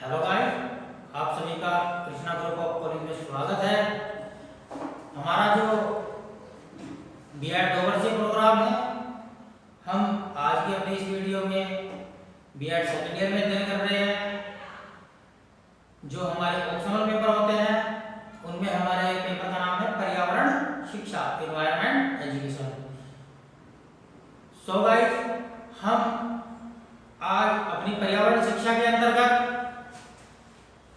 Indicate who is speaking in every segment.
Speaker 1: Hello guys, आप सभी का कृष्णा ग्रुप ऑफ कॉलेज में स्वागत है। हमारा जो बीएड 2 वर्षीय प्रोग्राम है, हम आज की अपनी इस वीडियो में बीएड सेकेंड ईयर में अध्ययन कर रहे हैं। जो हमारे ऑप्शनल पेपर होते हैं उनमें हमारे पेपर का नाम है पर्यावरण शिक्षा, एनवायरनमेंट एजुकेशन। सो गाइस, हम आज अपनी पर्यावरण शिक्षा के अंतर्गत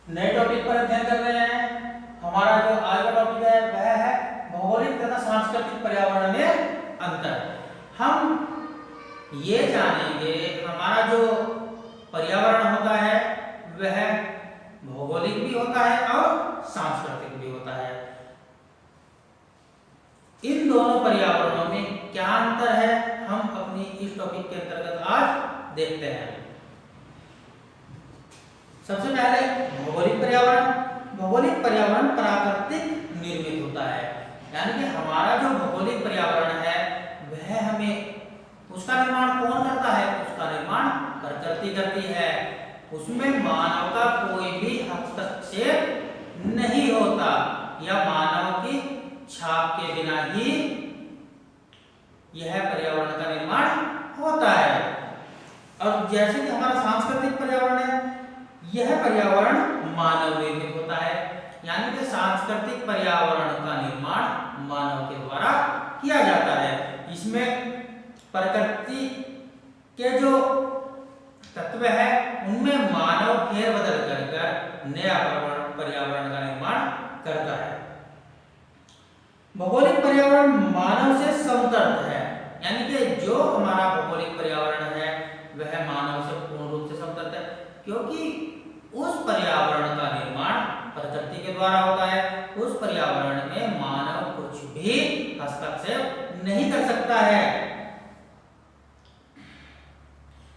Speaker 1: नए टॉपिक पर अध्ययन कर रहे हैं। हमारा जो आज का टॉपिक है वह है भौगोलिक तथा सांस्कृतिक पर्यावरण में अंतर। हम ये जानेंगे हमारा जो पर्यावरण होता है वह भौगोलिक भी होता है और सांस्कृतिक भी होता है। इन दोनों पर्यावरणों में क्या अंतर है, हम अपनी इस टॉपिक के अंतर्गत आज देखते हैं। सबसे पहले भौगोलिक पर्यावरण। भौगोलिक पर्यावरण प्राकृतिक निर्मित होता है, यानी कि हमारा जो भौगोलिक पर्यावरण है वह हमें उसका निर्माण कौन करता है? उसका निर्माण प्रकृति करती है। उसमें मानव का कोई भी हस्तक्षेप नहीं होता या मानव की छाप के बिना ही यह पर्यावरण का निर्माण होता है। और जैसे कि हमारा सांस्कृतिक पर्यावरण है, यह पर्यावरण मानव निर्मित होता है, यानी कि सांस्कृतिक पर्यावरण का निर्माण मानव के द्वारा किया जाता है। इसमें प्रकृति के जो तत्व है उनमें मानव फेरबदल कर नया पर्यावरण का निर्माण करता है। भौगोलिक पर्यावरण मानव से समतट है, यानी कि जो हमारा भौगोलिक पर्यावरण है वह मानव से पूर्ण रूप से समतट है, क्योंकि उस पर्यावरण का निर्माण प्रकृति के द्वारा होता है। उस पर्यावरण में मानव कुछ भी हस्तक्षेप नहीं कर सकता है।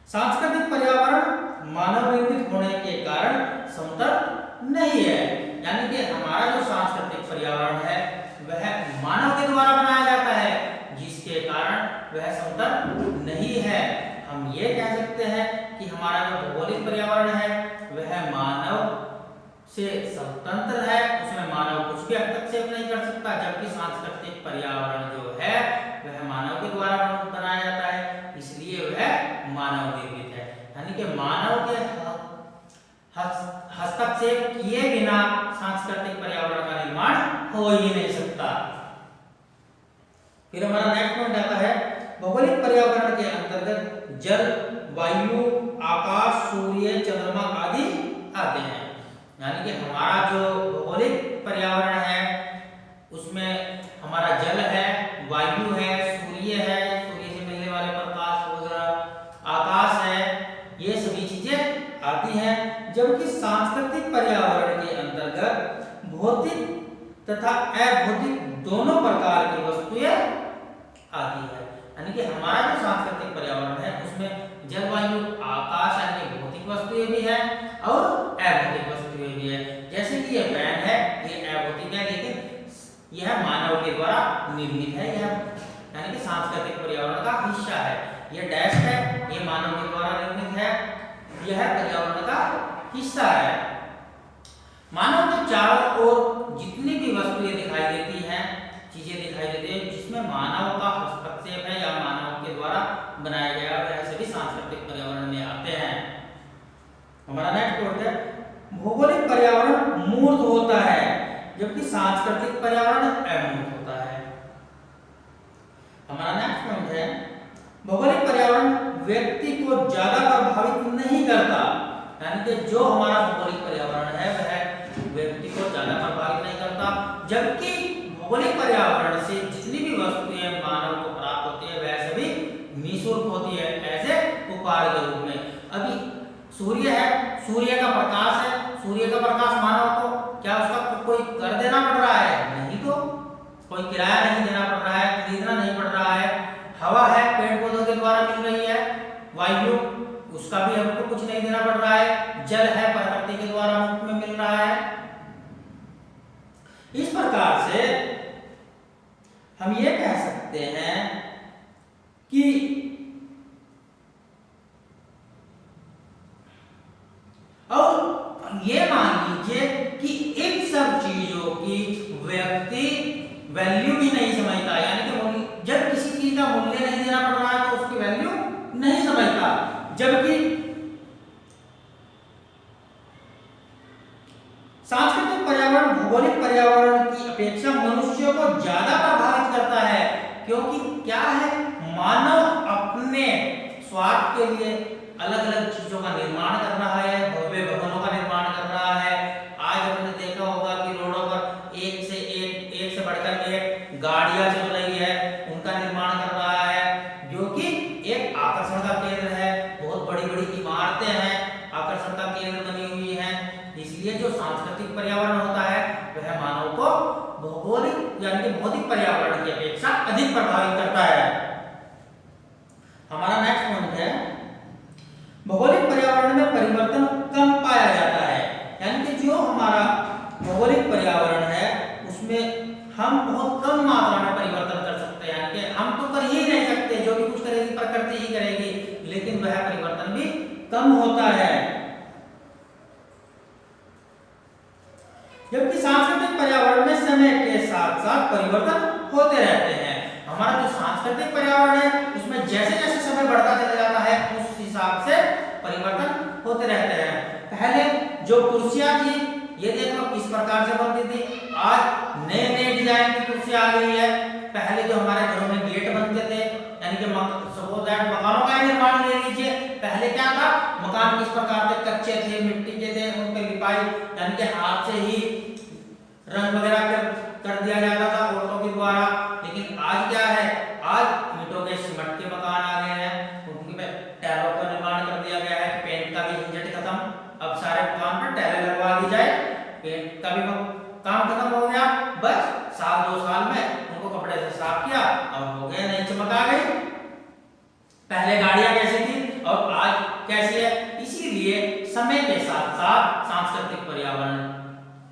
Speaker 1: सांस्कृतिक पर्यावरण मानव निर्मित होने के कारण समतट नहीं है, यानी कि हमारा जो सांस्कृतिक पर्यावरण है वह मानव के द्वारा बनाया जाता है, जिसके कारण वह समतट नहीं है। हम ये कह सकते हैं कि हमारा जो भौगोलिक पर्यावरण है वह मानव से स्वतंत्र है, उसमें मानव कुछ भी हस्तक्षेप नहीं कर सकता, जबकि सांस्कृतिक पर्यावरण जो है वह मानव के द्वारा बनाया जाता है, इसलिए वह मानव निर्मित है। यानी कि मानव के हस्तक्षेप किए बिना सांस्कृतिक पर्यावरण का निर्माण हो ही नहीं सकता। फिर हमारा नेक्स्ट पॉइंट आता है भौगोलिक पर्यावरण के अंतर्गत जल, वायु, आकाश, सूर्य, चंद्रमा आदि आते हैं। यानी कि हमारा जो भौगोलिक पर्यावरण है उसमें हमारा जल है, वायु है, सूर्य है, सूर्य से मिलने वाले प्रकाश वगैरह, आकाश है, ये सभी चीजें आती हैं। जबकि सांस्कृतिक पर्यावरण के अंतर्गत भौतिक तथा अभौतिक दोनों प्रकार की वस्तुएं आती है। यानी कि हमारा जो सांस्कृतिक पर्यावरण है उसमें जलवायु, आकाश यानी भौतिक वस्तुएं भी है और अभौतिक वस्तुएं भी है। जैसे कि ये पेन है, ये अभौतिक है लेकिन यह मानव के द्वारा निर्मित है, यह यानी कि सांस्कृतिक पर्यावरण का हिस्सा है। यह डेस्क है, ये मानव के द्वारा निर्मित है, यह पर्यावरण का हिस्सा है। मानव के चारों ओर जितनी भी वस्तुएं दिखाई देती हैं, चीजें दिखाई देती हैं जिसमें मानव का हस्तक्षेप है या मानव के द्वारा बनाया गया वह सभी सांस्कृतिक पर्यावरण में आते हैं। हमारा नेक्स्ट पॉइंट है भौगोलिक पर्यावरण मूर्त होता है जबकि सांस्कृतिक पर्यावरण अमूर्त होता है। हमारा नेक्स्ट पॉइंट है भौगोलिक पर्यावरण व्यक्ति को ज्यादा प्रभावित नहीं करता, यानी कि जो हमारा भौगोलिक पर्यावरण है वह व्यक्ति को ज्यादा प्रभावित नहीं करता, जबकि भौगोलिक पर्यावरण से जितनी भी वस्तुएं मानव को प्राप्त होती है वह सभी निःशुल्क होती है, ऐसे उपहार के रूप में। अभी सूर्य है, सूर्य का प्रकाश है, सूर्य का प्रकाश मानव को क्या उसका कोई कर देना पड़ रहा है? नहीं, तो कोई किराया नहीं देना पड़ रहा है, खरीदना नहीं पड़ रहा है। हवा है, पेड़ पौधों के द्वारा मिल रही है, वायु उसका भी हमको कुछ नहीं देना पड़ रहा है, जल है प्रकृति के द्वारा मुफ्त में मिल रहा है। इस प्रकार से हम ये कह सकते हैं कि और और ये मान लीजिए कि इन सब चीजों की व्यक्ति वैल्यू भी नहीं समझता, यानी कि जब किसी चीज का मूल्य नहीं देना पड़ रहा है तो उसकी वैल्यू नहीं समझता, जबकि सांस्कृतिक पर्यावरण भौगोलिक पर्यावरण की अपेक्षा मनुष्यों को ज्यादा प्रभावित करता है, क्योंकि क्या है, मानव अपने स्वार्थ के लिए अलग अलग चीजों का निर्माण कर रहा है, भव्य भवनों का निर्माण कर रहा है। आज हमने देखा होगा कि रोडों पर एक से बढ़कर एक गाड़ियां चल रही है, उनका निर्माण कर रहा है, जो कि एक आकर्षण का केंद्र है। बहुत बड़ी बड़ी इमारतें हैं, आकर्षण का केंद्र बनी हुई हैं। इसलिए जो सांस्कृतिक पर्यावरण होता है वह मानव को भौगोलिक यानी कि भौतिक पर्यावरण की अपेक्षा अधिक प्रभावित करता है। हमारा नेक्स्ट पॉइंट है, भौगोलिक पर्यावरण में परिवर्तन कम पाया जाता है, यानी कि जो हमारा भौगोलिक पर्यावरण है उसमें हम बहुत कम मात्रा में परिवर्तन कर सकते हैं, यानी कि हम तो कर ही नहीं सकते, जो भी कुछ करेगी प्रकृति ही करेगी, लेकिन वह परिवर्तन भी कम होता है। जबकि सांस्कृतिक पर्यावरण में समय के साथ साथ परिवर्तन होते रहते हैं। हमारा जो सांस्कृतिक पर्यावरण है उसमें जैसे जैसे समय बढ़ता चला जाता है उस हिसाब से परिवर्तन होते रहते हैं। पहले जो कुर्सियां थी ये देखो किस प्रकार से बनती थी, आज नए नए डिजाइन की कुर्सियां आ गई है। पहले जो हमारे घरों में गेट बनते थे, यानी कि मकानों का निर्माण ले लीजिए, पहले क्या था, मकान किस प्रकार से कच्चे थे, मिट्टी के थे, उन पर लिपाई यानी कि हाथ से ही रंग वगैरह कर दिया जाता था औरतों के द्वारा। लेकिन आज क्या है, आज ईंटों के सीमेंट के मकान आ गए हैं, उनके टाइलों का निर्माण कर दिया गया है, पेंट का भी झंझट खत्म, अब सारे मकान पर टाइलें लगवा दी जाए, पेंट का भी काम खत्म हो गया, बस साल 2 साल में उनको कपड़े से साफ किया और हो गया, नई चमक आ गई। पहले गाड़ियां कैसी थी और आज कैसी है, इसीलिए समय के साथ साथ सांस्कृतिक पर्यावरण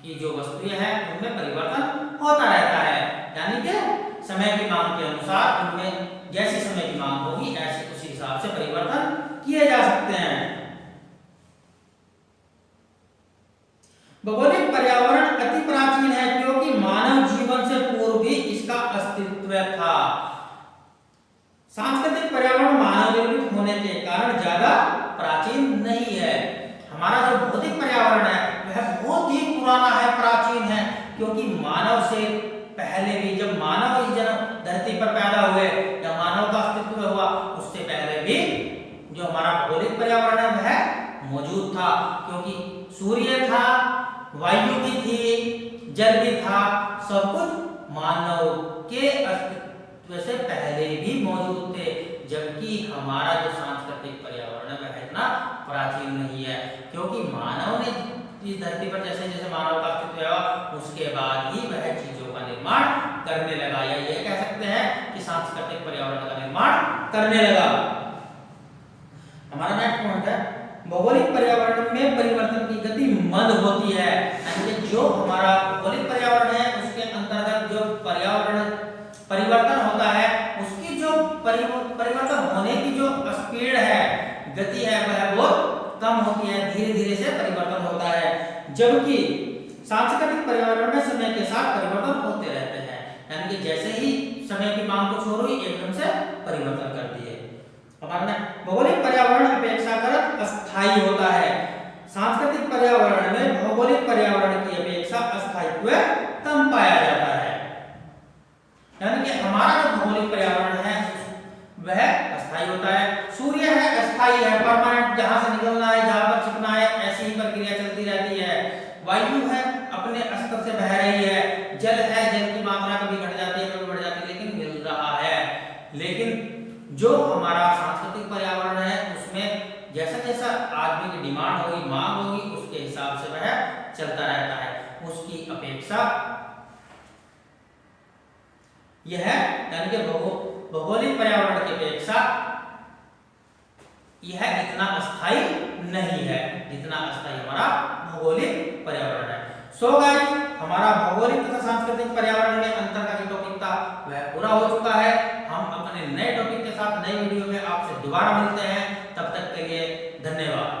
Speaker 1: की जो वस्तुएं हैं उनमें परिवर्तन होता रहता है, यानी कि समय की मांग के अनुसार उनमें जैसी समय की मांग होगी ऐसे उसी हिसाब से परिवर्तन किए जा सकते हैं। भौगोलिक पर्यावरण अति प्राचीन है क्योंकि मानव जीवन से पूर्व भी इसका अस्तित्व था। सांस्कृतिक पर्यावरण मानव निर्मित होने के कारण ज्यादा प्राचीन नहीं है। हमारा जो भौतिक पर्यावरण है वह बहुत ही पुराना है, प्राचीन है, क्योंकि मानव से पहले भी, जब मानव इस धरती पर पैदा हुए या मानव का अस्तित्व हुआ, उससे पहले भी जो हमारा भौगोलिक पर्यावरण है वह मौजूद था, क्योंकि सूर्य था, वायु भी थी, जल भी था, सब कुछ मानव के अस्तित्व से पहले भी मौजूद थे। जबकि हमारा जो सांस्कृतिक पर्यावरण है वह इतना प्राचीन नहीं है, क्योंकि मानव ने इस धरती पर जैसे जैसे मानव का अस्तित्व हुआ उसके बाद ही वह चीजों का निर्माण करने लगा, या ये कह सकते हैं कि सांस्कृतिक पर्यावरण का निर्माण करने लगा। हमारा नेक्स्ट पॉइंट है, भौगोलिक पर्यावरण में परिवर्तन की गति मंद होती है, यानी कि जो हमारा भौगोलिक पर्यावरण है उसके अंतर्गत जो पर्यावरण परिवर्तन होता है उसकी जो परिवर्तन होने की जो स्पीड है, गति है, वह बहुत कम होती है, धीरे धीरे से परिवर्तन होता है। जबकि सांस्कृतिक पर्यावरण में समय के साथ परिवर्तन होते रहते हैं, यानी कि जैसे ही समय की मांग कुछ हो रही एकदम से परिवर्तन कर दिए। हमारा भौगोलिक पर्यावरण अपेक्षाकृत अस्थायी होता है। सांस्कृतिक पर्यावरण में भौगोलिक पर्यावरण की अपेक्षा अस्थायित्व कम पाया जाता है, यानी कि हमारा जो भौगोलिक पर्यावरण है वह अस्थायी होता है। सूर्य है अस्थायी है, परमानेंट, जहां से निकलना है, जहां पर छिपना है, ऐसी ही प्रक्रिया चलती रहती है। वायु है अपने स्तर से बह रही है, जल है, जल की मात्रा कभी घट जाती है कभी बढ़ जाती है, लेकिन मिल रहा है। लेकिन जो हमारा सांस्कृतिक पर्यावरण है उसमें जैसा जैसा आदमी की डिमांड होगी, मांग होगी, उसके हिसाब से वह चलता रहता है। उसकी अपेक्षा यह यानी कि भौगोलिक पर्यावरण की अपेक्षा यह इतना अस्थायी नहीं है जितना अस्थायी हमारा भौगोलिक पर्यावरण है। सो गाइस, हमारा भौगोलिक तथा सांस्कृतिक पर्यावरण में अंतर का जो टॉपिक था वह पूरा हो चुका है। हम अपने नए टॉपिक के साथ नए वीडियो में आपसे दोबारा मिलते हैं, तब तक के लिए धन्यवाद।